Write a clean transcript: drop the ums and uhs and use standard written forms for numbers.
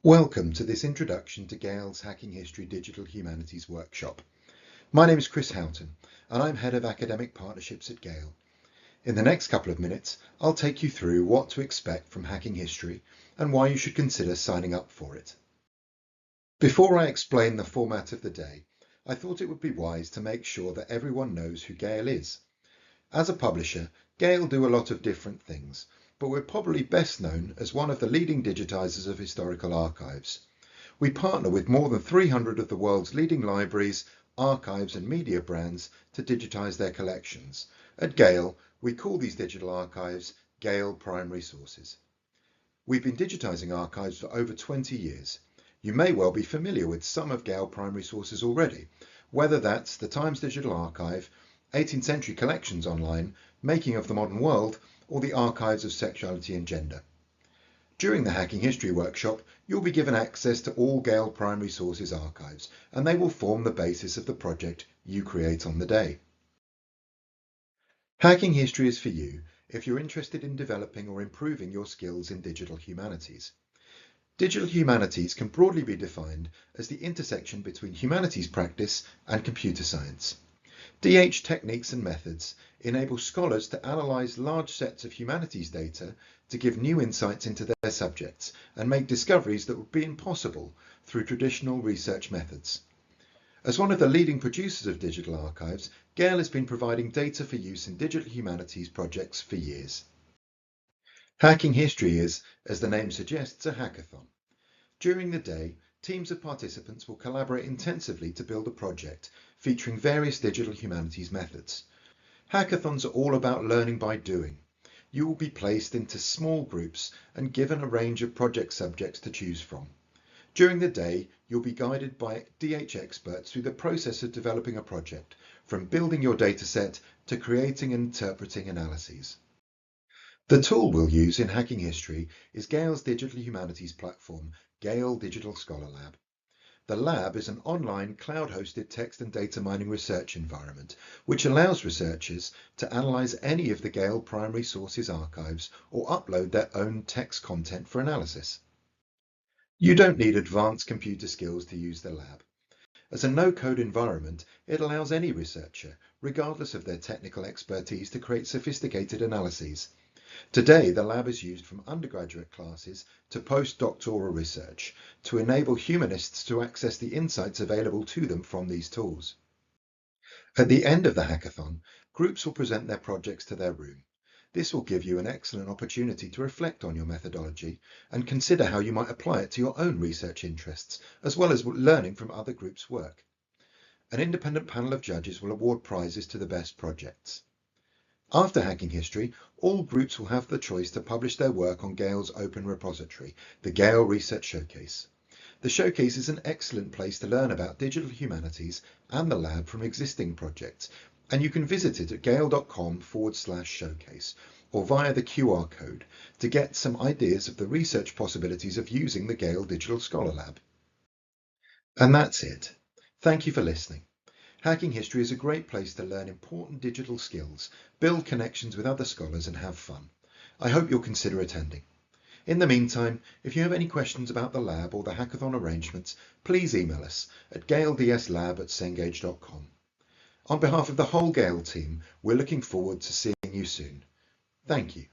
Welcome to this introduction to Gale's Hacking History Digital Humanities workshop. My name is Chris Houghton and I'm Head of Academic Partnerships at Gale. In the next couple of minutes, I'll take you through what to expect from Hacking History and why you should consider signing up for it. Before I explain the format of the day, I thought it would be wise to make sure that everyone knows who Gale is. As a publisher, Gale do a lot of different things, but we're probably best known as one of the leading digitizers of historical archives. We partner with more than 300 of the world's leading libraries, archives and media brands to digitize their collections. At Gale, we call these digital archives Gale Primary Sources. We've been digitizing archives for over 20 years. You may well be familiar with some of Gale Primary Sources already, whether that's the Times Digital Archive, 18th Century Collections Online, Making of the Modern World, or the Archives of Sexuality and Gender. During the Hacking History workshop, you'll be given access to all Gale Primary Sources archives, and they will form the basis of the project you create on the day. Hacking History is for you if you're interested in developing or improving your skills in digital humanities. Digital humanities can broadly be defined as the intersection between humanities practice and computer science. DH techniques and methods enable scholars to analyse large sets of humanities data to give new insights into their subjects and make discoveries that would be impossible through traditional research methods. As one of the leading producers of digital archives, Gale has been providing data for use in digital humanities projects for years. Hacking History is, as the name suggests, a hackathon. During the day, teams of participants will collaborate intensively to build a project featuring various digital humanities methods. Hackathons are all about learning by doing. You will be placed into small groups and given a range of project subjects to choose from. During the day, you'll be guided by DH experts through the process of developing a project, from building your dataset to creating and interpreting analyses. The tool we'll use in Hacking History is Gale's digital humanities platform, Gale Digital Scholar Lab. The lab is an online cloud-hosted text and data mining research environment which allows researchers to analyse any of the Gale Primary Sources archives or upload their own text content for analysis. You don't need advanced computer skills to use the lab. As a no-code environment, it allows any researcher, regardless of their technical expertise, to create sophisticated analyses. Today, the lab is used from undergraduate classes to postdoctoral research to enable humanists to access the insights available to them from these tools. At the end of the hackathon, groups will present their projects to their room. This will give you an excellent opportunity to reflect on your methodology and consider how you might apply it to your own research interests, as well as learning from other groups' work. An independent panel of judges will award prizes to the best projects. After Hacking History, all groups will have the choice to publish their work on Gale's open repository, the Gale Research Showcase. The showcase is an excellent place to learn about digital humanities and the lab from existing projects, and you can visit it at gale.com/showcase or via the QR code to get some ideas of the research possibilities of using the Gale Digital Scholar Lab. And that's it. Thank you for listening. Hacking History is a great place to learn important digital skills, build connections with other scholars and have fun. I hope you'll consider attending. In the meantime, if you have any questions about the lab or the hackathon arrangements, please email us at galedslab@cengage.com. On behalf of the whole Gale team, we're looking forward to seeing you soon. Thank you.